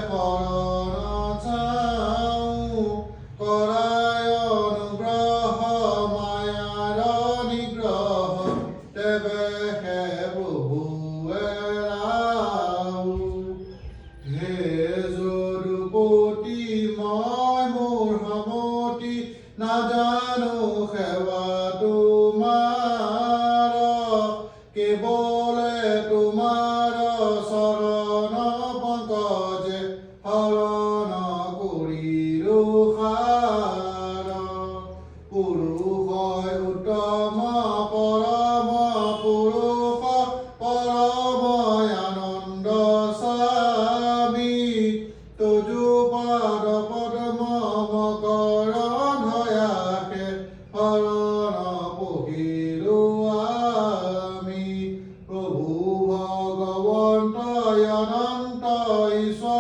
শৰণ চাওঁ কৰাই অনুগ্ৰহ মায়াৰ নিগ্ৰহ তেৱেহে প্ৰভুৱে ৰাও হে যদুপতি মই মোৰ সমতি নাজানো সেৱা তোমাৰ কেৱলে তোমাৰ চৰণ পংকজে শৰণ কৰিলো সাৰ পুৰুষ উত্তম পৰম পুৰুষ পৰম আনন্দ স্বামী তজু পাদ পদ্ম মকৰন্ধ ধয়াকে শৰণ পহিলো আমি প্ৰভু ভগৱন্ত অনন্ত ঈশ্বৰ